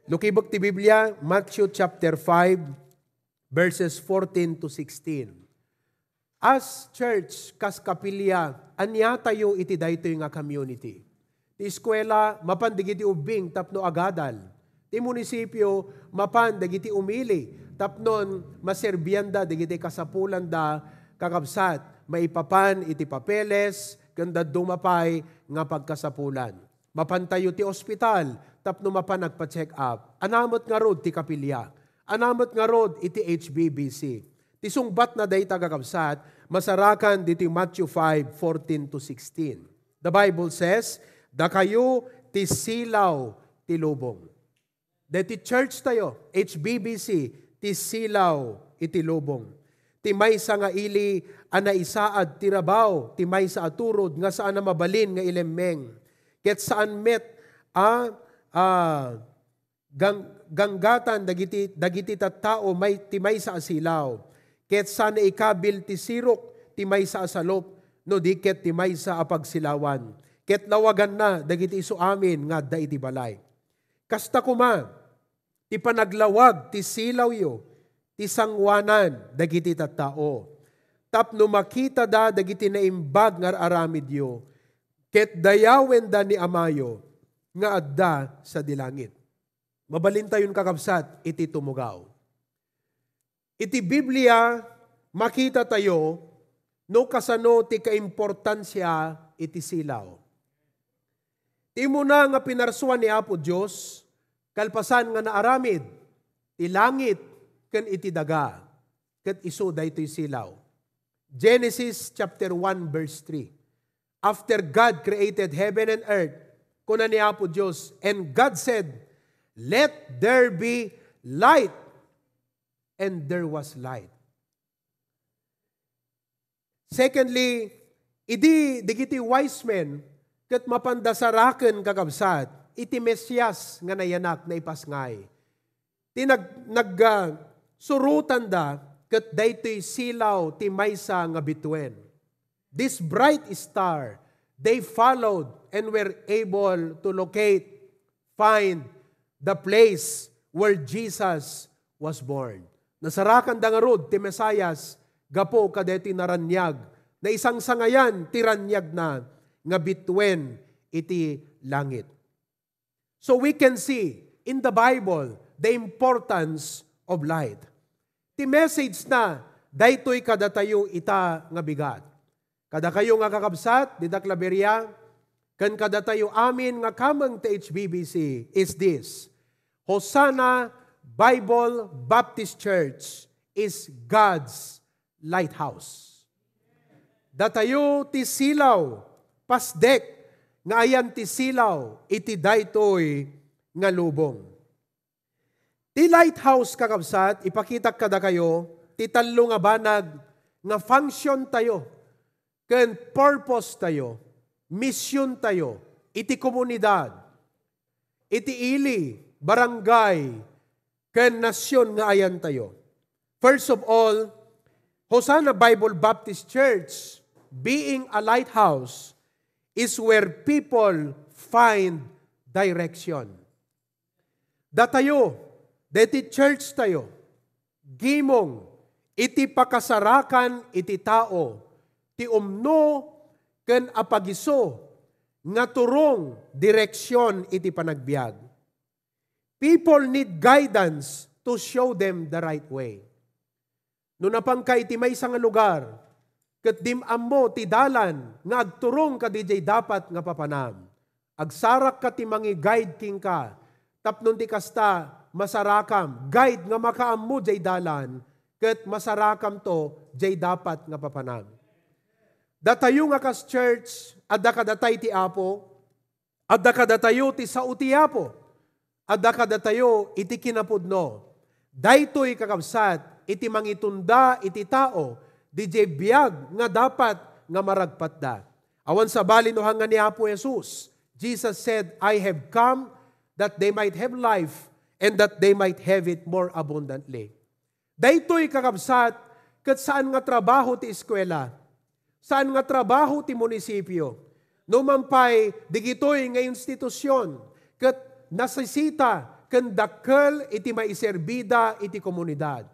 Lukibok ti Biblia, Matthew chapter 5, verses 14 to 16. As church, kas kapilya, anya tayo iti daytoy nga community. Ti eskwela, mapan digiti ubing tapno agadal. Ti munisipyo, mapan digiti umili tapnon maserbyanda digiti kasapulan da kakabsat. Maipapan iti papeles, ganda dumapay nga pagkasapulan. Mapan tayo ti ospital, tapno mapan nagpa-check up. Anamot nga rod ti kapilya. Anamot nga rod iti HBBC. Ti sungbat na day tagakabsat, masarakan diti Matthew 5, 14 to 16. The Bible says, da kayo ti silaw ti lubong. Dati church tayo, HBBC, ti silaw iti lubong. Ti maysa nga ili ana isaad ti rabaw, ti maysa aturod nga saan na mabalin nga ilemmeng. Ket saan met ganggatan dagiti tattao may ti maysa asilaw. Ket saan ikabil ti sirok ti maysa asalop, no di ket ti maysa apagsilawan. Ket lawagan na dagiti isu amin nga da iti balay. Kasta kuma ti panaglawag ti silaw yo, ti sangwanan dagiti tattao. Tapno makita da dagiti naimbag nga aramid yo, ket dayawen da ni amayo nga adda sa dilangit. Mabalin tayon kakabsat iti tumugaw. Iti Biblia makita tayo no kasano ti kaimportansya iti silaw. Ti muna nga pinarsuan ni Apo Dios kalpasan nga naaramid ti langit ken iti daga, ket isu daytoy silaw. Genesis chapter 1 verse 3. After God created heaven and earth, kuna ni Apo Diyos, and God said, let there be light. And there was light. Secondly, digiti wise men, ket mapandasaraken kakabsat, iti Mesyas nga nayanak na ipasngay. Surutan da, ket daytoy silaw ti maysa nga bituen. This bright star, they followed and were able to find the place where Jesus was born. Nasarakan da nga rod ti Mesayas, gapo kadeti naranyag, na isang sangayan tiranyag na nga bituen iti langit. So we can see in the Bible the importance of light. Ti message na, daytoy kadatayo ita nga bigat. Kada kayo nga kakabsat, didak laberya, kan kadatayo amin nga kamang ti HBBC is this: Hosanna Bible Baptist Church is God's lighthouse. Datayo ti silaw, pasdek, nga ayan ti silaw, iti daytoy nga lubong. Ti lighthouse kakabsat, ipakita kada kayo, ti talo nga banag, nga function tayo, ken purpose tayo, mission tayo, iti komunidad, iti ili, barangay, ken nasyon nga ayan tayo. First of all, Hosanna Bible Baptist Church, being a lighthouse, is where people find direction. Datayo, deti church tayo, gimong, iti pakasarakan iti tao, ti umno ken apagiso, nga turong direksyon iti panagbiag. People need guidance to show them the right way. No napangka iti maysa nga lugar, ket dim-am mo ti dalan, nga agturong ka dijay dapat nga papanam. Agsarak ka ti mangi guide king ka, tapnon ti kasta, masarakam, guide nga makaammo jay dalan, ket masarakam to jay dapat nga papanam. Datayo nga kas church, adda kadatay ti Apo, adda kadatayo ti sao ti Apo, adda kadatayo iti kinapudno. Daytoy kakabsat, iti mangitunda iti tao, DJ biyag nga dapat nga maragpat da. Awan sa balinuhan nga ni Apo Jesus, Jesus said, I have come that they might have life and that they might have it more abundantly. Daytoy kakabsat, ket saan nga trabaho ti eskwela, saan nga trabaho ti munisipyo, no mampay digitoy nga institusyon, ket nasisita ken dakkel iti maiserbida iti komunidad.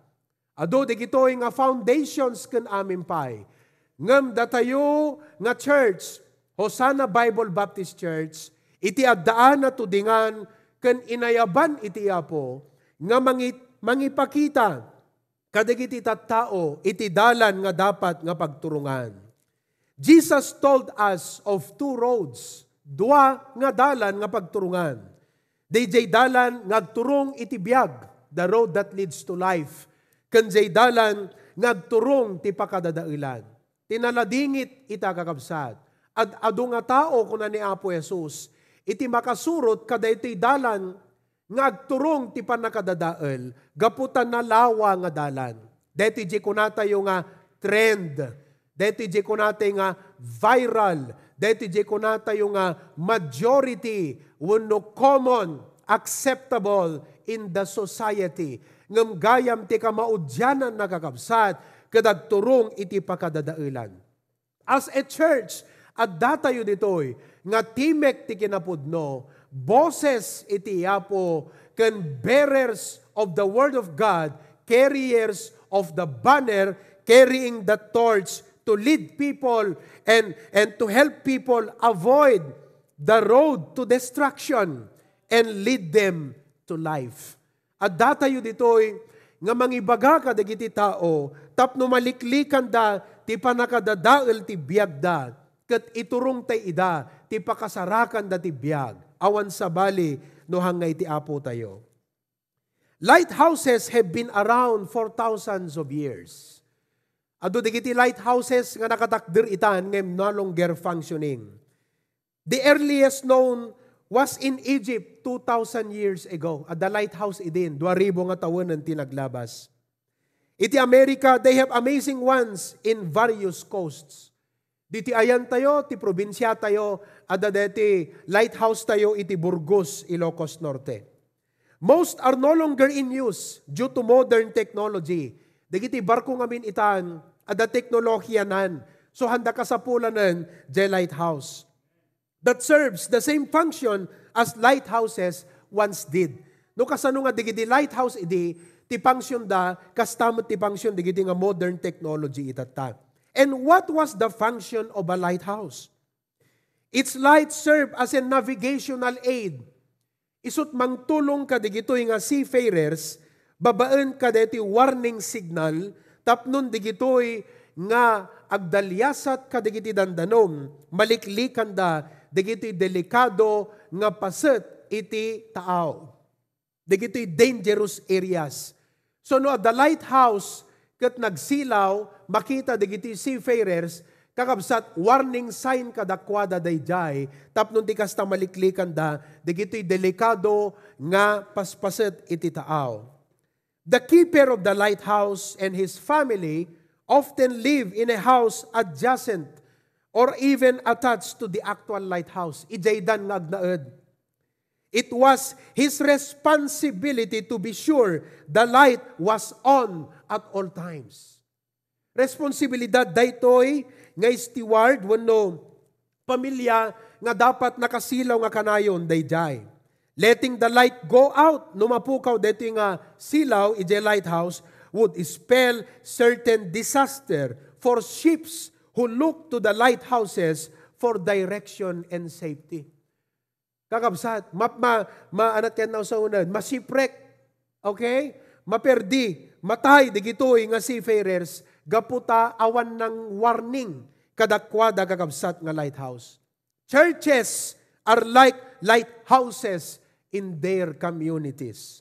Ado digitoy nga foundations ken amin pay. Ngem datayo nga church, Hosanna Bible Baptist Church, iti addaan na tudingan ken inayaban iti Apo nga mangipakita kadagiti tattao iti dalan nga dapat nga pagturungan. Jesus told us of two roads, dua nga dalan nga pagturungan. DJ dalan ngagturong iti biag, the road that leads to life. Kanjay dalan ngagturong ti pakadadailan. Tinaladingit ita kakabsat. At adu nga tao kuna ni Apo Jesus, iti makasurot kada iti dalan ngagturong ti panakadadael, gaputan na lawa nga dalan. Deti di kunata yung nga trend, deti di kunata yung nga viral, deti di kunata yung nga majority, wano common, acceptable in the society. Ngam gayam ti kamaudyanan nakakabsat, kadagturong iti pakadadailan. As a church, at datayo ditoy, nga timek ti kinapudno, boses iti Apo, ken bearers of the Word of God, carriers of the banner, carrying the torch to lead people and to help people avoid the road to destruction and lead them to life. At datayo ditoy, nga mangibaga ka dagiti tao, tapno maliklikan da, ti panakadadael ti biagda, ket iturong tay ida, ti pakasarakan da ti biag, awan sa bali, no hangay ti Apo tayo. Lighthouses have been around for thousands of years. Ado digiti lighthouses nga nakatakder itan ngem no longer functioning. The earliest known was in Egypt 2,000 years ago. At the lighthouse idin, 2,000 nga tawanan tinaglabas. Iti Amerika, they have amazing ones in various coasts. Diti ayan tayo, ti probinsya tayo, ada deti lighthouse tayo, iti Burgos, Ilocos Norte. Most are no longer in use due to modern technology. Dagiti barko ngamin itan, ada teknolohiyanan. So handa kasapulanan, di lighthouse. That serves the same function as lighthouses once did. No kasano nga digiti lighthouse idi, ti function da, kastamot ti function digiti nga modern technology itata. And what was the function of a lighthouse? Its light served as a navigational aid. Isut mangtulong ka digitoy nga seafarers, babaan ka deti warning signal, tapnon digitoy nga agdalyasat ka digiti dandanom, maliklikan da, digito'y delikado nga paset iti taaw. Digito'y dangerous areas. So no, at the lighthouse, kat nagsilaw, makita digito'y seafarers, kakabsat warning sign kadakwada dayjay, tapnon di kasta maliklikan da, digito'y delikado nga paspaset iti taaw. The keeper of the lighthouse and his family often live in a house adjacent or even attached to the actual lighthouse. Ijaydan nga agnaed. It was his responsibility to be sure the light was on at all times. Responsibilidad daytoy nga steward wenno pamilya nga dapat nakasilaw nga kanayon dayjay. Letting the light go out, numapukaw daytoy nga silaw ijay lighthouse would spell certain disaster for ships who look to the lighthouses for direction and safety. Kakabsat, maanat yan na sa unad, masipre, okay? Maperdi, matay, digitoy nga seafarers, gaputa awan ng warning, kadakwada kakabsat nga lighthouse. Churches are like lighthouses in their communities.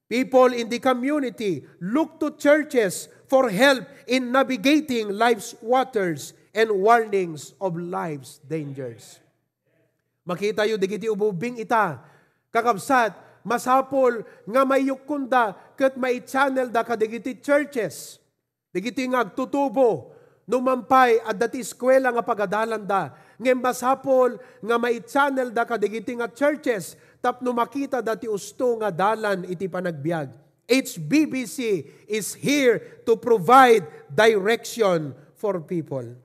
People in the community look to churches for help in navigating life's waters and warnings of life's dangers. Makita yu digiti ububing ita, kakabsat, masapol nga may yukunda kat may channel da kadigiti churches. Digiti nga agtutubo, numampay at dati eskwela nga pagadalan da. Ngem masapol nga may channel da kadigiti nga churches, tapno makita dati usto nga dalan iti panagbiag. HBBC is here to provide direction for people.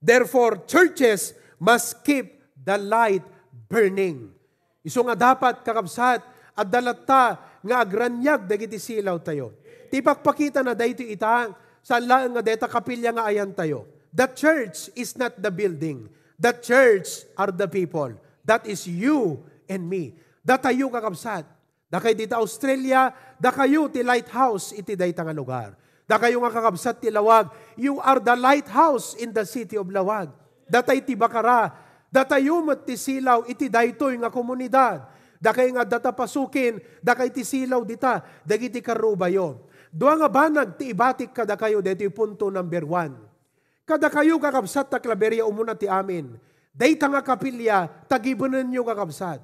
Therefore, churches must keep the light burning. Iso nga dapat kakabsat, at dalata nga agranyag dagiti silaw tayo. Ti pakpakita na dayto ita, saan lang nga deta kapilya nga ayan tayo. The church is not the building. The church are the people. That is you and me. Da tayo kakabsat. Da kayo dita Australia, da kayo ti lighthouse iti dayta nga lugar. Da kayo nga kakabsat ti Lawag, you are the lighthouse in the city of Lawag. Da tayo ti Bacara, da tayo mat ti silaw iti daytoy nga komunidad. Da kayo nga data pasukin, da kayo ti silaw dita, dagiti karubayo. Dua nga banag ti ibatik kada kayo, dito yung punto number 1. Kada kayo kakabsat ta Claveria umuna ti amin. Dayta nga kapilya, tagibunan nyo kakabsat.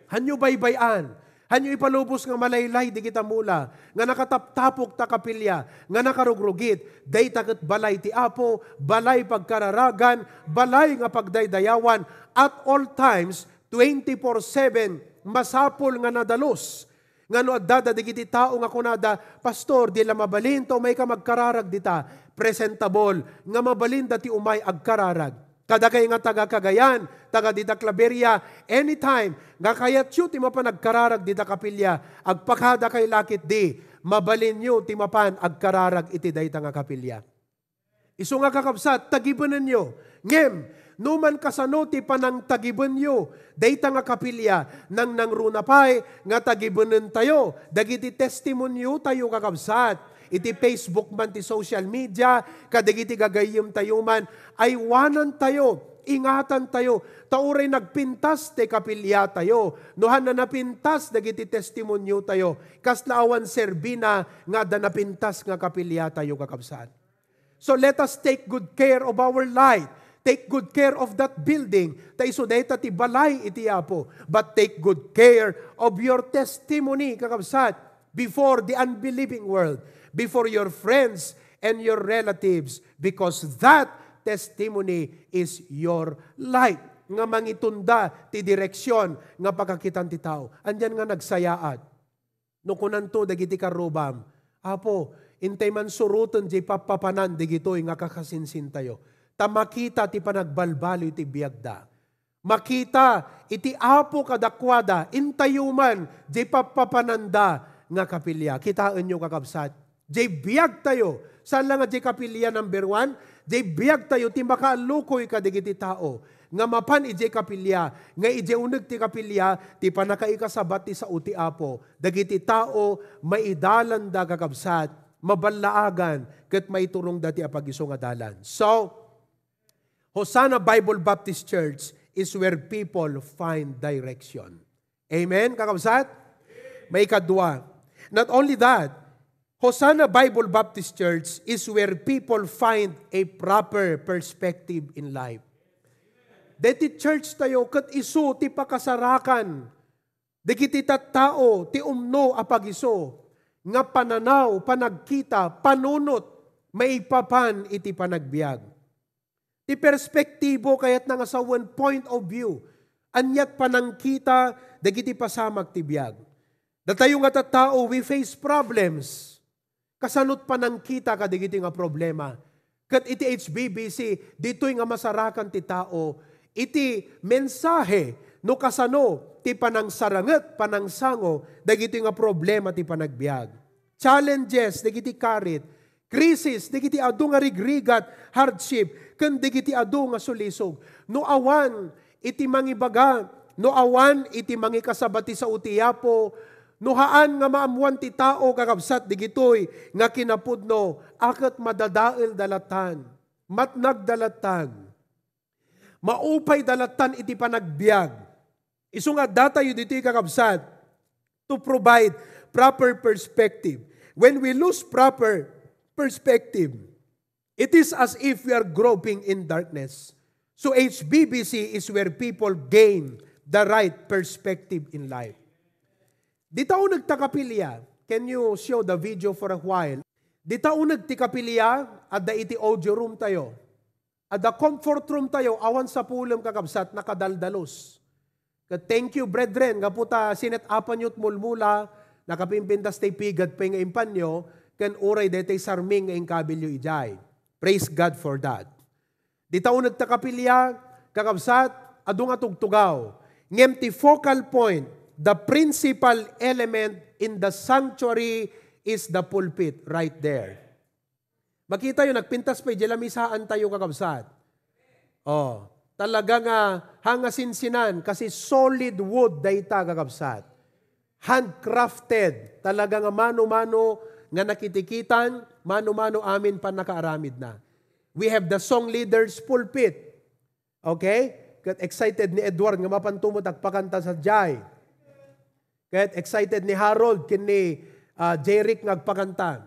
Hanyo baybayan. Hanyo ipalubos nga malaylay di kita mula, nga nakataptapok ta kapilya, nga nakarugrugit, dayta ket balay ti Apo, balay pagkararagan, balay nga pagdaydayawan, at all times, 24/7, masapol nga nadalos. Nga no adda digiti tao nga kunada, Pastor, di la mabalin to may ka magkararag dita, presentable, nga mabalin dati umay agkararag. Kada kayo nga taga Cagayan, taga dita Claveria, anytime, nga kayat yu ti mapan agkararag dita kapilya, agpakada kay lakit di, mabalin yu ti mapan agkararag iti dayta nga kapilya. Isu nga kakabsat, tagibanan nyo, ngem, numan kasano ti panang tagiban nyo, dayta nga kapilya, nang nangrunapay, nga tagibanan tayo, dagiti testimonyo tayo kakabsat, iti Facebook man ti social media, kadagiti gagayim tayo man, ay wanan tayo, ingatan tayo, tauray nagpintas te kapilya tayo, nuhan na napintas dagiti testimonyo tayo, kaslaawan serbina nga da napintas nga kapilya tayo kakabsat. So let us take good care of our life, take good care of that building, ta iso dayta ti balay iti Apo, but take good care of your testimony kakabsat, before the unbelieving world, before your friends and your relatives, because that testimony is your light. Nga mangitunda ti direksyon nga pagkakitan ti tao. Andyan nga nagsayaat. No kunanto dagiti karubam, Apo, intay man surutan di papapanan digitoy nga kakasinsin tayo. Ta makita ti panagbalbalo iti biyagda. Makita iti Apo kadakwada, intayuman di papapananda nga kapilya. Kitaan nyo kakabsat. Jay biyag tayo. Saan lang nga jay kapilya number 1? Jay biyag tayo, ti makaalukoy ka digiti tao. Nga mapan ijay kapilya. Nga ijay uneg ti kapilya, ti panakaikasabat ti sa uti Apo. Dagiti tao, maidalan da kakabsat, mabalaagan, ket maiturong dati apagiso nga dalan. So, Hosanna Bible Baptist Church is where people find direction. Amen, kakabsat? May kadwa. Not only that, Hosanna Bible Baptist Church is where people find a proper perspective in life. Deti church tayo, kat isu ti pakasarakan, dikiti tattao, ti umno apagiso, nga pananaw, panagkita, panunot, maipapan iti panagbiag. Ti perspektibo kayat nga sa one point of view, anyat panangkita, dagiti pasamag ti biag. Datayo nga tattao, we face problems. Kasanot pa nang kita kadigiti nga problema. Kat iti HBBC, dito'y nga masarakan ti tao, iti mensahe, no kasano, ti panang saranget, panang sango, dagiti nga problema ti panagbiag. Challenges, dagiti karit, krisis, dagiti adu nga rigrigat, hardship, ken dagiti adu nga sulisog. No awan, iti mangibaga, no awan, iti mangikasabati sa utiyapo, nuhaan nga maamuan ti tao kakabsat digitoy nga kinapudno akat madadael dalatan, matnag dalatan, maupay dalatan iti panagbiag. Isu nga datayo ditoy kakabsat to provide proper perspective. When we lose proper perspective, it is as if we are groping in darkness. So HBBC is where people gain the right perspective in life. Di tao nagtakapilya. Can you show the video for a while? Di tao nagtikapilya, at da iti audio room tayo. At da comfort room tayo, awan sa pulam kakabsat, nakadaldalos. Thank you, brethren, nga puta sinet apan yut mulmula, nakapimpintas tay pigad pa nga impanyo, kan uray detay sarming nga inkabilyo ijay. Praise God for that. Di tao nagtakapilya, kakabsat, adung atugtugaw. Ngem ti focal point, the principal element in the sanctuary is the pulpit right there. Makita yun, nagpintas pa, jelamisaan tayo kakabsat. Oh, talaga nga hangasinsinan kasi solid wood dayta kakabsat. Handcrafted, talaga nga mano-mano nga nakitikitan, mano-mano amin pa nakaaramid na. We have the song leader's pulpit. Okay? Kat excited ni Edward nga mapantumot agpakanta sa jay. Kat excited ni Harold kini Jeric nga agpakanta.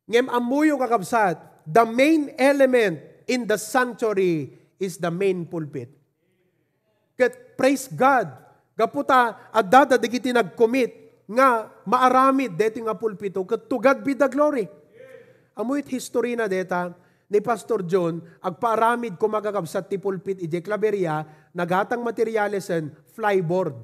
Ngem amuyo kakabsat, the main element in the sanctuary is the main pulpit. Kat praise God, gaputa adada digiti nag-commit nga maaramid deti nga pulpito, kat to God be the glory. Amuyit history na deta ni Pastor John, agpaaramid ko magagabsat ti pulpit ije Claveria, nagatang materyalesan flyboard.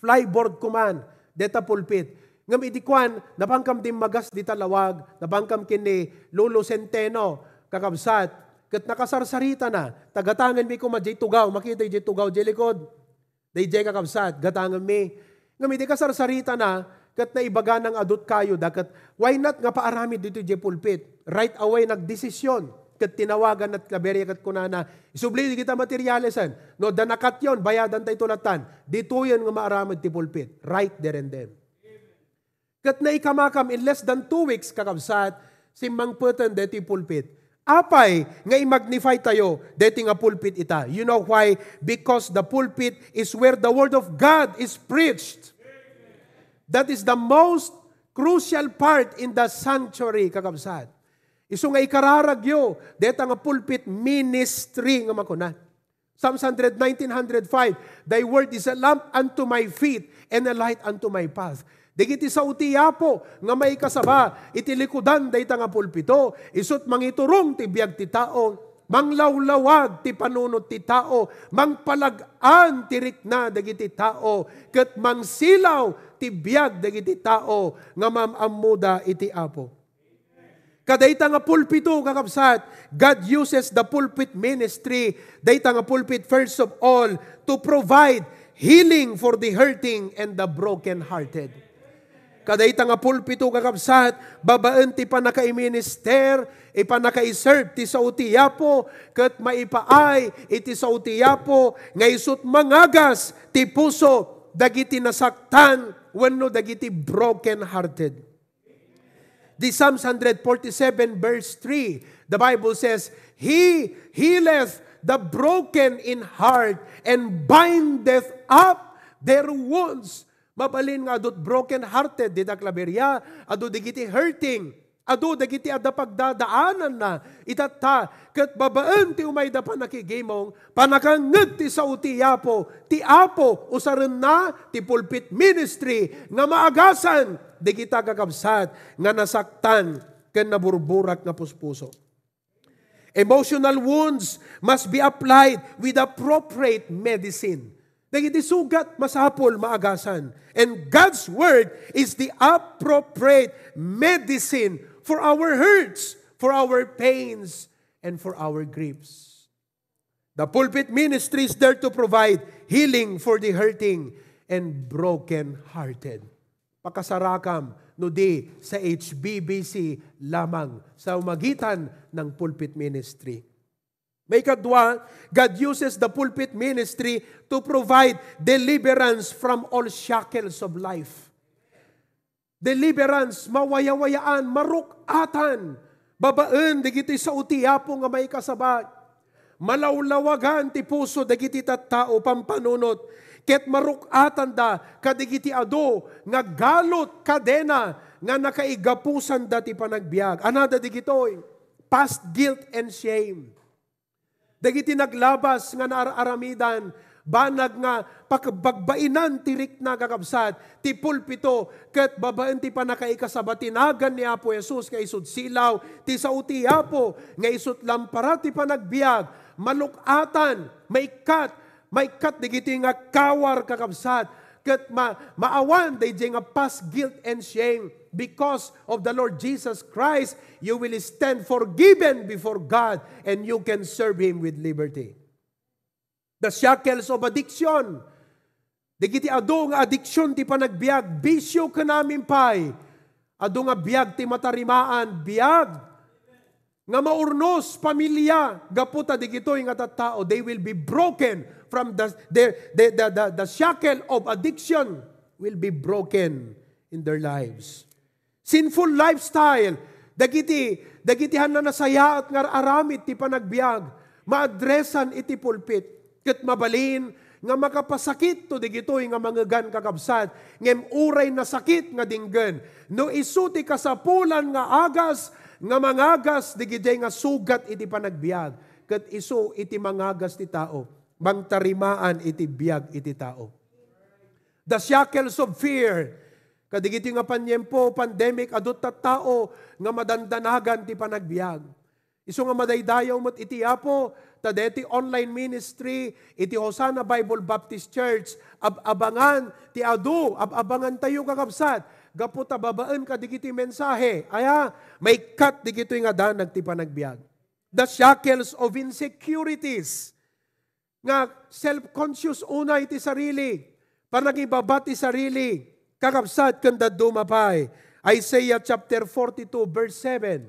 Flyboard kuman, deta pulpit. Ngam idikwan, napangkam din magas di talawag, napangkam kini Lolo Centeno, kakabsat, kat nakasarsarita na, tagatangan mi ko madjay tugaw, makita ije tugaw, ije likod, day jay kakabsat, gatangan mi. Ngam idi kasarsarita na, kat naibaga ng adot kayo, dakat why not nga paaramid dito ije pulpit? Right away nagdesisyon, kat tinawagan at Claveria kat kunana, isubli kita materyalesan, no danakat yon, bayadan tayo tulatan, dito yan nga maaramid ti pulpit, right there and then. Kat na ikamakam in less than 2 weeks kakabsat, simbang putan deti pulpit. Apay, nga i-magnify tayo, deti nga pulpit ita. You know why? Because the pulpit is where the word of God is preached. That is the most crucial part in the sanctuary, kakabsat. Iso nga ikararagyo, deta nga pulpit ministry nga makuna. Psalms 100, 1905, Thy word is a lamp unto my feet and a light unto my path. Digiti sa utiyapo nga may kasaba, itilikudan dayta nga pulpito, isut mangiturong ti biag ti tao, manglawlawag ti panunot ti tao, mangpalag-an ti rikna dagiti tao, ket mangsilaw ti biag dagiti tao nga mamamuda iti apo. Kadayta nga pulpito kakabsat, God uses the pulpit ministry, dayta nga pulpit first of all to provide healing for the hurting and the broken-hearted. Kadayta nga pulpito kakabsat, babaan ti panaka-minister, ipanaka-serve ti sa utiyapo, kat maipaay iti sa utiyapo, nga isut mangagas ti puso, dagiti nasaktan, wenno dagiti broken-hearted. The Psalms 147 verse 3, the Bible says, He healeth the broken in heart and bindeth up their wounds. Mabalin nga adot broken-hearted, dita Claveria, ado digiti hurting, ado digiti adda pagdadaanan na, itata, kat babaan ti umay da panakigimong, panakangag ti sa utiyapo, ti apo, usaran na, ti pulpit ministry, nga maagasan, digita kakabsat, nga nasaktan, ken naburburak nga puspuso. Emotional wounds must be applied with appropriate medicine. Dagiti sugat masapol maagasan. And God's word is the appropriate medicine for our hurts, for our pains, and for our griefs. The pulpit ministry is there to provide healing for the hurting and broken-hearted. Pakasarakam no di sa HBBC lamang sa umagitan ng pulpit ministry. May kadwa, God uses the pulpit ministry to provide deliverance from all shackles of life. Deliverance, mawaya-wayaan, marukatan, babaan, digiti sa utiyapo nga may kasabat. Malawlawagan ti puso, digiti tattao, pampanunot, ket marukatan da, kadigiti ado, nga galot, kadena, nga nakaigapusan da ti panagbiag. Anada digitoy, past guilt and shame. Dagiti naglabas nga naaramidan, banag nga pagbagbainan tirik na kakabsat, ti pulpito, ket babaan ti panakaikasabatinagan ni Apo Jesus, nga isut silaw, ti sa utiyapo, nga isut lampara ti panagbiag, malukatan, maikat, digiti nga kawar kakabsat, ket maawan, digiti nga past guilt and shame, because of the Lord Jesus Christ, you will stand forgiven before God and you can serve Him with liberty. The shackles of addiction, Dagiti adu nga adiksyon ti panagbiag, bisyo ka namin pay. Adu nga biag ti matarimaan, biag nga maurnos, pamilya, gaputa digitoy nga tattao, they will be broken from the shackle of addiction will be broken in their lives. Sinful lifestyle, dagitihan na nasaya at nga aramid ti panagbiag, maadresan iti pulpit, ket mabalin, nga makapasakit to digitoy nga manggagan kakabsat, ngem uray na sakit nga dinggen, no isuti kasapulan nga agas, nga mangagas digitay nga sugat iti panagbiag, ket isu iti mangagas ti tao, mangtarimaan iti biag iti tao. The shackles of fear, kadigiti nga panyempo, pandemic, adot tao, nga madandanagan ti panagbiag. Isu nga madaydayaw mo't iti apo, tadeti online ministry, iti Hosanna Bible Baptist Church, abangan ti adu, abangan tayo kakabsat, gaputa babaan ka digiti mensahe, aya, may cut digito nga danag ti panagbiag. The shackles of insecurities, nga self-conscious una iti sarili, panagibaba ti sarili, kakabsat kanda dumapay. Isaiah chapter 42 verse 7,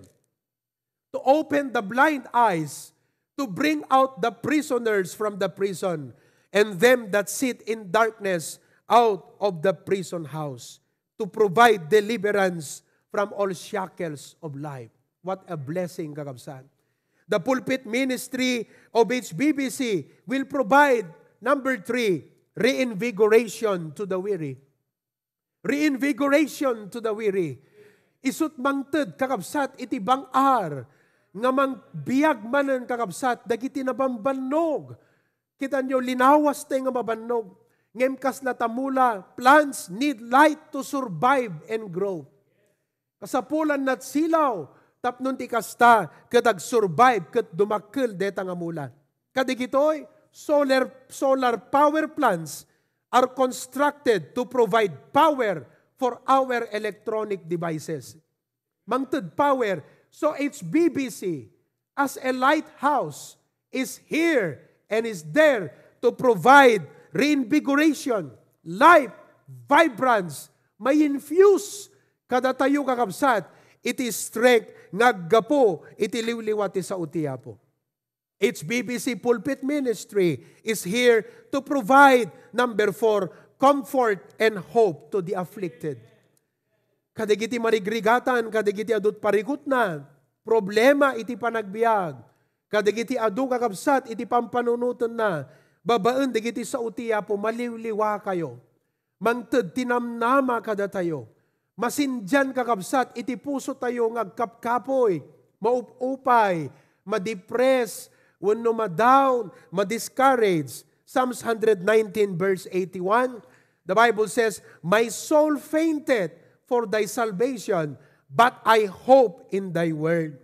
to open the blind eyes, to bring out the prisoners from the prison, and them that sit in darkness out of the prison house, to provide deliverance from all shackles of life. What a blessing, kakabsat. The pulpit ministry of HBBC will provide, number 3, reinvigoration to the weary. Reinvigoration to the weary. Isut mangted, kakabsat, iti bangar, nga mang biyag manen kakabsat, dagiti nabambanog. Kita nyo, linawas tayo nga mabanog. Ngem kasla tamula, plants need light to survive and grow. Kasapulan nat silaw, tapnon ti kasta, kadag survive, kat dumakkel deta nga mula. Kadigitoy, solar power plants are constructed to provide power for our electronic devices. Mangted power. So HBBC, as a lighthouse, is here and is there to provide reinvigoration, life, vibrance, may infuse kada tayo kakabsat, iti strength, ngaggapo, iti liwliwati sa utiapo. HBBC Pulpit Ministry is here to provide, number 4, comfort and hope to the afflicted. Kadigiti marigrigatan, kadigiti adut parikot na, problema iti panagbiag, kadigiti adu kakabsat, iti pampanunutan na, babaan digiti sa utiapo, maliwliwa kayo. Mangted tinamnama kada tayo. Masindyan kakabsat, iti puso tayo ngagkapkapoy, maupupay, madepress, wenno madown, madiscourage. Psalms 119 verse 81, the Bible says, my soul fainted for thy salvation, but I hope in thy word.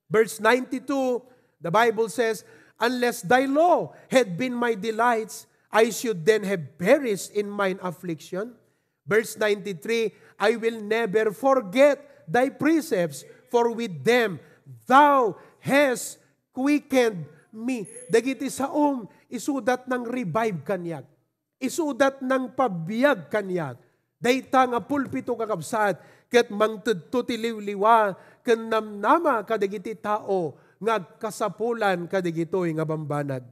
Verse 92, the Bible says, unless thy law had been my delights, I should then have perished in mine affliction. Verse 93, I will never forget thy precepts, for with them thou hast quickened me. Dagiti saom, isudat ng revive kanyag. Isudat ng pabiyag kanyag. Dayta nga pulpito kakabsat, ket mangtudto ti liwliwa, ken namnama kadagiti tao, nga kasapulan kadigitoy nga bambanag.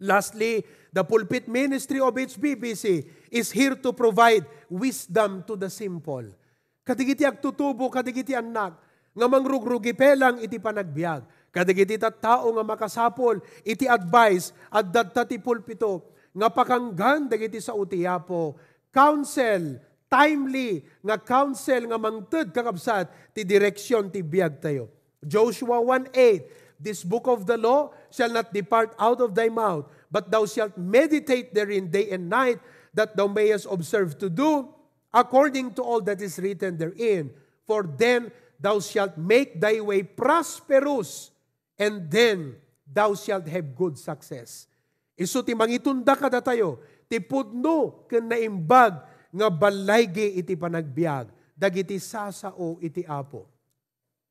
Lastly, the pulpit ministry of HBBC is here to provide wisdom to the simple. Kadigiti agtutubo, kadigiti anak, nga mangrugrugi pelang iti panagbiag. Kadigiti tattao nga makasapol, iti advice, at dadta ti pulpito, nga pakanggan dagiti sa utiapo, counsel, timely, nga counsel nga mangted kakabsat, ti direksyon ti biag tayo. Joshua 1:8, this book of the law shall not depart out of thy mouth, but thou shalt meditate therein day and night, that thou mayest observe to do according to all that is written therein. For then thou shalt make thy way prosperous, and then thou shalt have good success. Isu ti mangitunda kada tayo, ti pudno ken naimbag nga balayge iti panagbiag, dagiti sasao iti apo.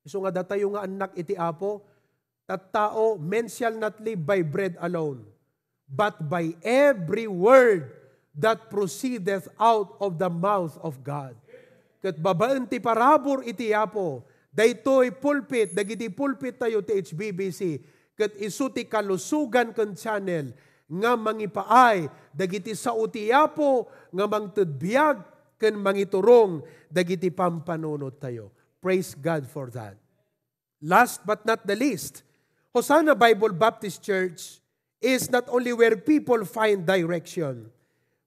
Isu nga datayo nga anak iti apo, tattao, men shall not live by bread alone, but by every word that proceedeth out of the mouth of God. Kat babaan ti parabor iti apo, daytoy pulpit, dagiti pulpit tayo ti HBBC, kat isu ti kalusugan ken channel, nga mangipaay, dagiti sao ti apo, nga mangtudbiag, ken mangiturong, dagiti pampanunod tayo. Praise God for that. Last but not the least, Hosanna Bible Baptist Church is not only where people find direction,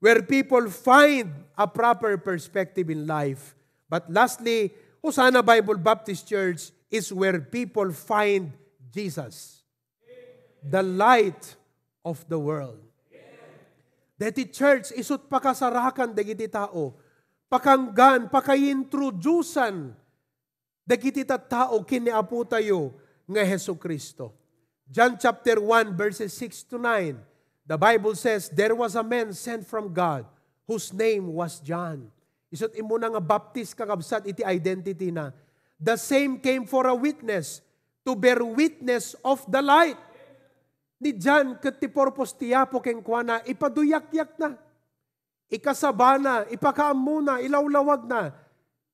where people find a proper perspective in life, but lastly, Hosanna Bible Baptist Church is where people find Jesus, the light of the world. Dati church, isut pakasarakan dagiti tao, pakanggan, pakaintrodusan dagiti tao kiniapo tayo nga Hesus Kristo. John chapter 1 verses 6 to 9, the Bible says, there was a man sent from God whose name was John. Isut imo na nga baptist kakabsat iti identity na. The same came for a witness, to bear witness of the light. Ni John ket ti purpose ti apo ken kuana ipaduyak-yak na. Ikasabana, ipakaamuna, ilawlawag na.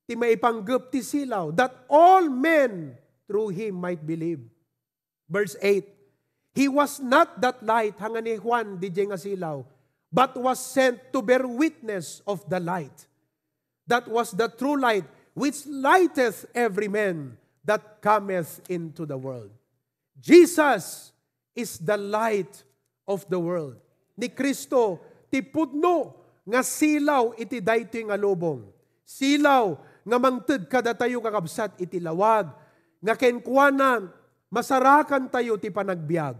Ti maipanggep ti silaw, that all men through him might believe. Verse 8, he was not that light, hanga ni Juan, DJ nga silaw, but was sent to bear witness of the light. That was the true light, which lighteth every man that cometh into the world. Jesus is the light of the world. Ni Kristo, ti pudno, nga silaw iti daytoy nga lubong. Silaw, nga mangted kada tayo kakabsat iti lawag, nga kenkuana, masarakan tayo ti panagbiag.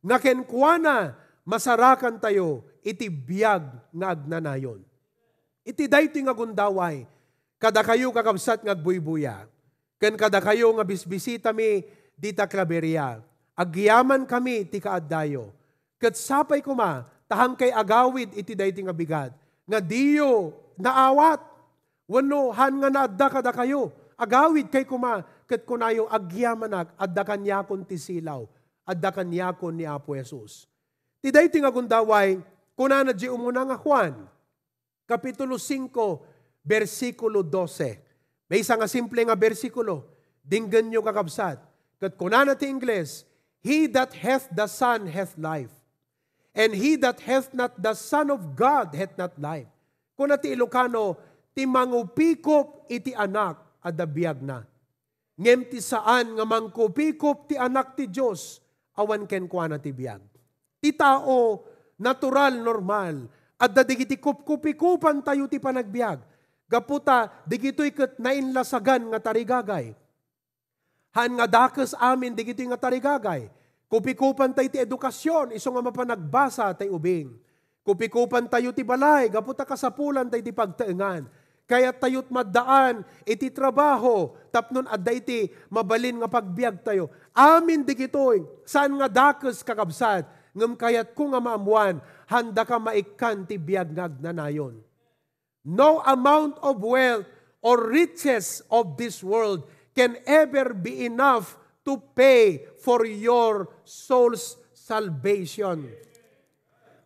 Nga kenkuana, masarakan tayo iti biag nga agnanayon. Iti daytoy nga gundaway, kada kayo kakabsat nga agbuy-buya, ken kada kayo nga bisbisita mi dita Claveria, agyaman kami ti kaaddayo. Ket sapay kuma, tahang kay agawid iti daytoy nga bigat, nga diyo naawat, wano han nga naadda kada kayo, agawid kay kuma, ket kunayo agyamanak, adda kanyakon ti silaw, adda kanyakon ni Apo Jesus. Ti daytoy nga gundaway, kunana di umuna nga Juan, Kapitulo 5, versikulo 12. May isa nga simple nga versikulo, dinggan nyo kakabsat. Ket kunana ti Ingles, he that hath the Son hath life, and he that hath not the Son of God hath not life. Kuna ti Ilocano, ti mangupikop iti anak adda biag na. Ngem ti saan nga mangkupikop ti anak ti Dios awan ken kuana ti biag. Ti tao natural normal adda digiti kupkupikupan tayo ti panagbiag. Gaputa digitoy ket nainlasagan nga tarigagay. Han nga dakes amin digitoy nga tarigagay. Kupikupan tayo ti edukasyon iso nga mapanagbasa tay ubing. Kupikupan tayo ti balay, gaputa kasapulan tayo ti pagtaengan. Kaya tayo't maddaan, iti trabaho, tapnon adda iti mabalin nga pagbiag tayo. Amin di kitoy, saan nga dakes kakabsat, ngem kayat ko nga maamuan, handa ka maikan ti biag nga agnanayon. No amount of wealth or riches of this world can ever be enough to pay for your soul's salvation.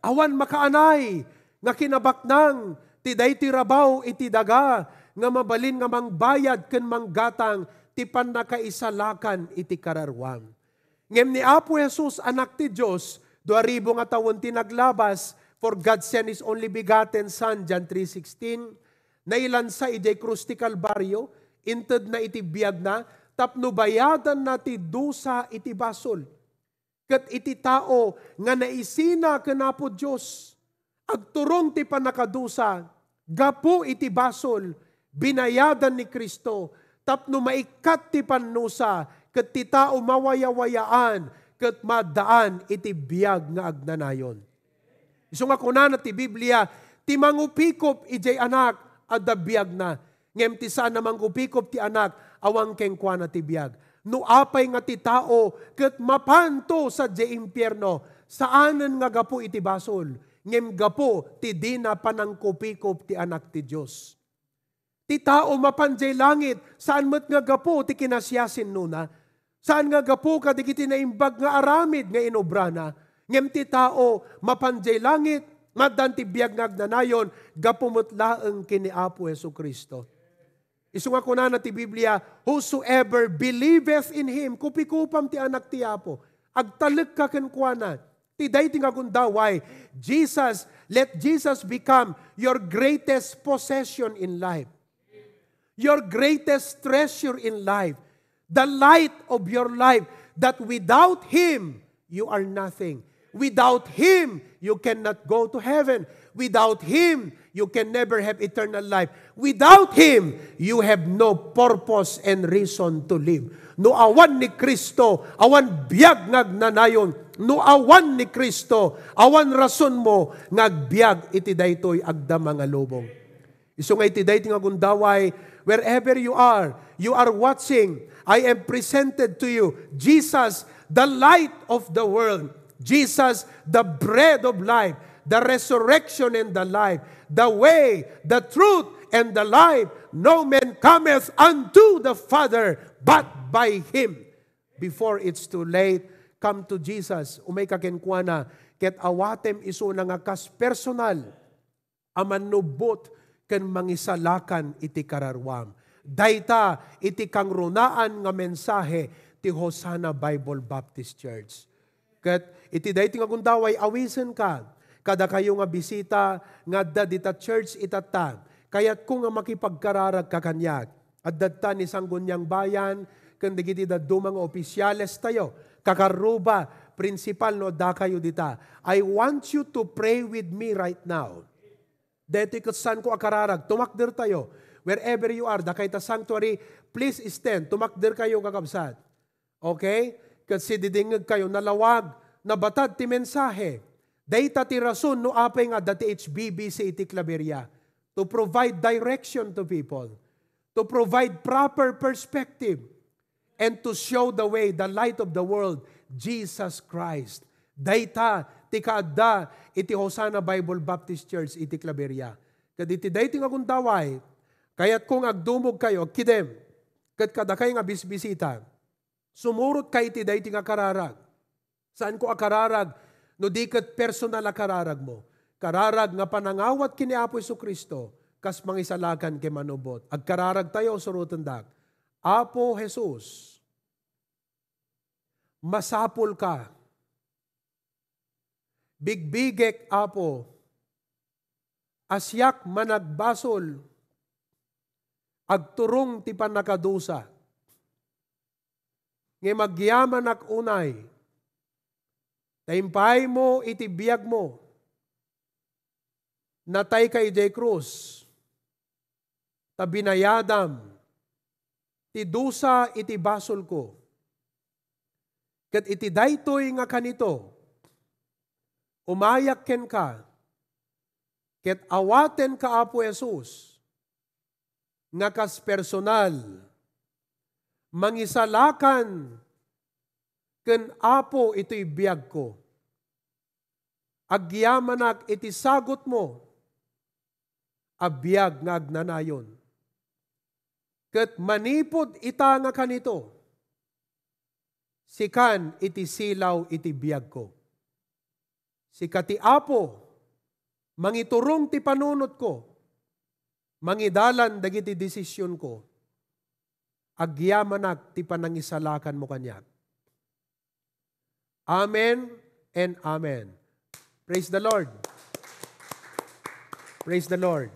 Awan makaanay, nga kinabaknang, ti dayti rabaw iti daga, nga mabalin nga mangbayad ken manggatang, ti panakaisalakan iti kararwam. Ngem ni Apo Jesus, anak ti Diyos, 2,000 nga taon ti naglabas, for God sent His only begotten Son, John 3:16, nailansa iti krus ti Kalbaryo, inted na iti biag na, tapno bayadan na ti dusa iti basol. Ket iti tao nga naisina ken Apo Dios agturong ti panakadusa gapu iti basol binayadan ni Kristo tapno maikat ti pannusa ket ti tao mawayawayaan ket maddaan iti biag nga agnanayon. Isu nga kunana ti Biblia ti mangupikop ijay anak adda biag na ngem ti saan na mangupikop ti anak awang kengkuana ti biag. No apay nga ti tao, ket mapanto sa di impyerno, saanen nga gapo iti basol, ngem gapo ti di na panangkupikop ti anak ti Diyos. Ti tao mapanjay langit, saan met nga gapo ti kinasyasin nuna, saan nga gapo kadigiti na imbag nga aramid nga inobrana, ngem ti tao mapanjay langit, Madan ti biyag ngagnanayon, gapumutlaeng kini Apo Hesu Kristo. Isu nga kunana ti Biblia, whosoever believeth in Him, kupikupam ti anak ti Apo, agtalag ka kenkwana, ti dayti nga gundaway, Jesus, let Jesus become your greatest possession in life. Your greatest treasure in life. The light of your life, that without Him, you are nothing. Without Him, you cannot go to heaven. Without Him, you can never have eternal life. Without Him, you have no purpose and reason to live. No awan ni Kristo, awan biyag ngagnanayon. No awan ni Kristo, awan rason mo ngagbiag iti daytoy agda mga lubong. Isu nga iti daytoy nga gundaway, wherever you are watching, I am presented to you Jesus, the light of the world. Jesus, the bread of life, the resurrection and the life, the way, the truth, and the life. No man cometh unto the Father but by Him. Before it's too late, come to Jesus. Umay kakenkwana, ket awatem iso na nga kas personal, amanubot ken mangisalakan iti kararwam. Dayta iti kangrunaan nga mensahe ti Hosanna Bible Baptist Church. Ket iti dayti nga gundaway awisen ka, kada kayo nga bisita nga adda dita church itata, kayat ko nga makipagkararag ka kanyag, addadta ni Sanggunyang Bayan, ken digiti daddo mga opisyales tayo, kakaruba, principal no da kayo dita. I want you to pray with me right now. Dito saan ko akararag, tumakder tayo. Wherever you are, da kayta sanctuary, please stand, tumakder kayo kakabsat. Okay? Kasi didingag kayo, nalawag, nabatad ti mensahe. Dayta ti rason no apay nga dati HBB sa iti Claveria. To provide direction to people. To provide proper perspective. And to show the way, the light of the world, Jesus Christ. Dayta ti kaadda iti Hosanna Bible Baptist Church iti Claveria. Kaditi dayti nga gundaway, kayat kung agdumog kayo, kidem, kat kada kayo nga bisbisita, sumurot kay iti dayti nga kararag. Saan ko akararag? No di kat personal akararag mo. Kararag nga panangawat kini Apo Jesucristo, kas mangisalakan ke manubot. Agkararag tayo, surutendak. Apo Jesus, masapul ka. Bigbigek Apo, asyak managbasol, agturong ti panakadusa. Nga magyaman ak unay, taimpay mo iti biyag mo, natay kay J. Cruz, tabinayadam, ti dusa iti basol ko, ket iti daytoy nga kanito, umayak ken ka, ket awaten ka Apo Jesus, nga kas personal, mangisalakan ken Apo ito'y biyag ko. Agyamanak iti sagot mo, abiyag nga agnanayon. Ket manipod ita nga kanito, sikan iti silaw iti biyag ko. Sikati Apo, mangiturong ti panunot ko, mangidalan dagiti desisyon ko, agyamanak ti panangisalakan mo kanyag. Amen and amen. Praise the Lord. Praise the Lord.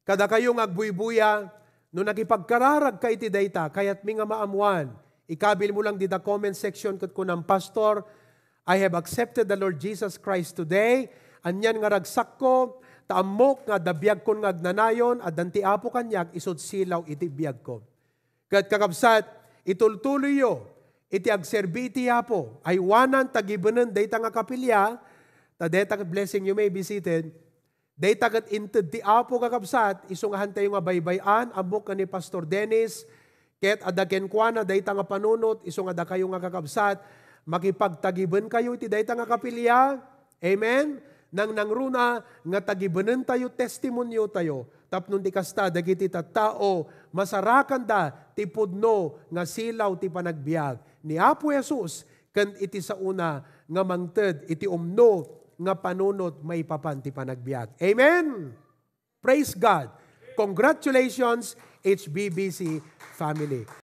Kada kayong agbuybuya, no nakipagkararag ka iti dayta, kayat mi nga maamuan, ikabil mo lang dita comment section kat ko ng pastor, I have accepted the Lord Jesus Christ today, anyan nga ragsak ko, taamok nga dabiyag kon nga agnanayon, at danti Apo kanyag, isod silaw iti biyag ko. Kat kakabsat, itultuloy yo, iti agserbi iti Apo, ay wanan tagibanan dayta nga kapilya, ta dayta blessing you may be seated, dayta kat inted ti Apo kakabsat, isungahan tayo nga baybayan, amok ka ni Pastor Dennis, ket adaken kwa na dayta nga panunot, isungada kayo nga kakabsat, makipagtagiban kayo iti dayta nga kapilya, amen? Nang nangruna nga tagibanen tayo, testimonyo tayo, tapnon di kasta, dagiti tattao, masarakan da, ti pudno, nga silaw ti panagbiag. Ni Apo Jesus, kan iti sa una, nga mangted, iti umno, nga panunot may papanti panagbiag. Amen! Praise God! Congratulations, HBBC family.